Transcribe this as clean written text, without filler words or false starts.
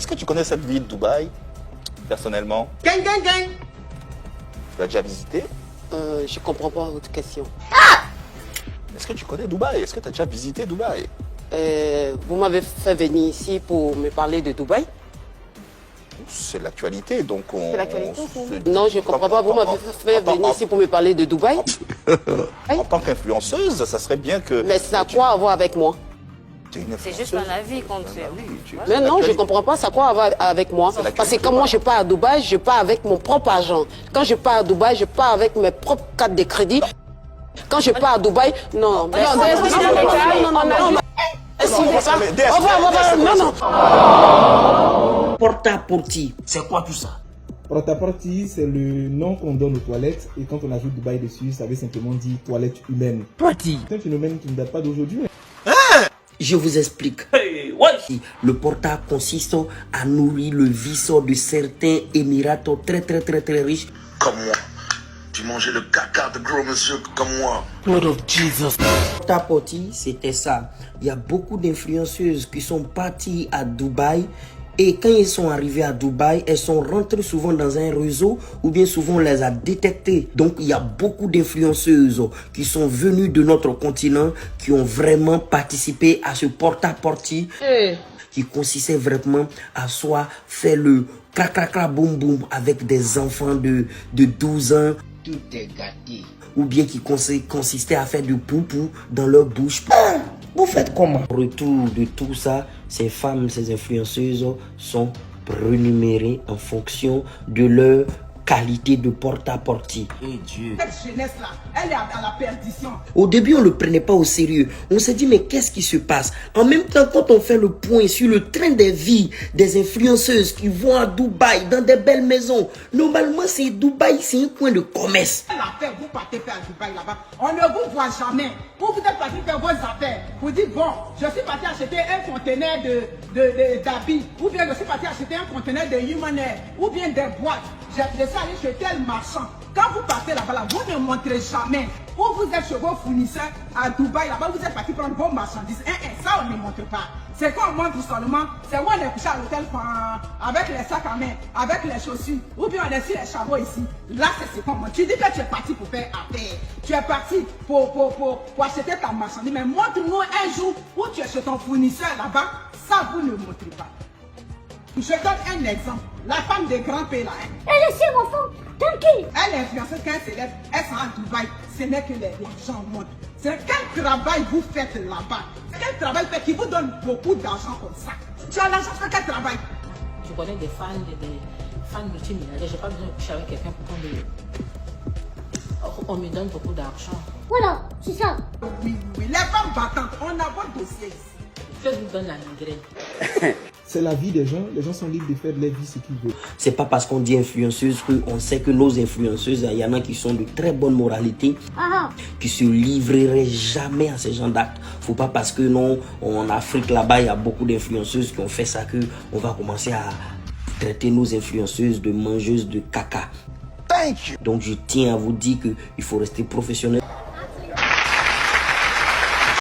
Est-ce que tu connais cette ville, Dubaï, personnellement? Gang, gang, gang. Tu l'as déjà visité? Je comprends pas votre question. Est-ce que tu connais Dubaï? Est-ce que tu as déjà visité Dubaï? Vous m'avez fait venir ici pour me parler de Dubaï? C'est l'actualité, donc on... C'est l'actualité, non, je comprends pas. Vous m'avez fait venir ici pour me parler de Dubaï? En tant qu'influenceuse, ça serait bien que... Mais ça a quoi à voir avec moi? C'est juste un avis qu'on fait. Mais non, je comprends pas, ça a quoi à voir avec moi? Parce que quand moi je pars à Dubaï, je pars avec mon propre argent. Quand je pars à Dubaï, je pars avec mes propres cartes de crédit. Quand je pars à Dubaï, non. Porta-porti, c'est quoi tout ça? Porta-porti, c'est le nom qu'on donne aux toilettes. Et quand on ajoute Dubaï dessus, ça veut simplement dire toilette humaine. Porti. C'est un phénomène qui ne date pas d'aujourd'hui. Je vous explique. Le porta consiste à nourrir le vice de certains émirats très riches. Comme moi. Tu mangeais le caca de gros monsieur comme moi. Blood of Jesus. Porta-porti, c'était ça. Il y a beaucoup d'influenceuses qui sont parties à Dubaï. Et quand ils sont arrivés à Dubaï, elles sont rentrées souvent dans un réseau ou bien souvent on les a détectées. Donc il y a beaucoup d'influenceuses qui sont venues de notre continent, qui ont vraiment participé à ce porta-porti qui consistait vraiment à soit faire le cra boum boum avec des enfants de 12 ans. Tout est gâté. Ou bien qui consistait à faire du poupou dans leur bouche. Vous faites comment? Au retour de tout ça, ces femmes, ces influenceuses sont rémunérées en fonction de leur qualité de porta-porti. Dieu. Cette jeunesse-là, elle est à la perdition. Au début, on ne le prenait pas au sérieux. On s'est dit, mais qu'est-ce qui se passe? En même temps, quand on fait le point sur le train des vies des influenceuses qui vont à Dubaï, dans des belles maisons, normalement, c'est Dubaï, c'est un coin de commerce. L'affaire, vous partez faire à Dubaï là-bas, on ne vous voit jamais. Vous êtes parti faire vos affaires. Vous dites, bon, je suis parti acheter un conteneur d'habits, ou bien je suis parti acheter un conteneur de Human Air, ou bien des boîtes. Je suis allé chez tel marchand. Quand vous partez là-bas, vous ne montrez jamais. Vous êtes chez vos fournisseurs à Dubaï, là-bas, vous êtes parti prendre vos marchandises. Ça, on ne montre pas. C'est qu'on montre seulement, c'est où on est couché à l'hôtel avec les sacs à main, avec les chaussures, ou bien on est sur les chameaux ici. Là, c'est ce qu'on montre. Tu dis que tu es parti pour faire affaire. Tu es parti pour acheter ta marchandise. Mais montre-nous un jour où tu es chez ton fournisseur là-bas. Ça, vous ne montrez pas. Je donne un exemple. La femme des grands pays là. Elle est chez mon fond, tranquille. Elle est influenceuse quand elle s'élève. Elle sera à Dubaï. Ce n'est que l'argent monte. C'est quel travail vous faites là-bas? Quel travail fait qui vous donne beaucoup d'argent comme ça? Tu as l'argent, tu fais quel travail? Je connais des fans multimillionnaires. Je n'ai pas besoin de coucher avec quelqu'un pour qu'on me donne beaucoup d'argent. Voilà, c'est ça. Oui. Les femmes battantes, on a votre dossier ici. Je vous donne la migraine. C'est la vie des gens. Les gens sont libres de faire de leur vie ce qu'ils veulent. C'est pas parce qu'on dit influenceuse qu'on sait que nos influenceuses, il y en a qui sont de très bonne moralité, qui se livreraient jamais à ce genre d'actes. Faut pas parce que non, en Afrique là-bas, il y a beaucoup d'influenceuses qui ont fait ça que on va commencer à traiter nos influenceuses de mangeuses de caca. Thank you. Donc je tiens à vous dire qu'il faut rester professionnel.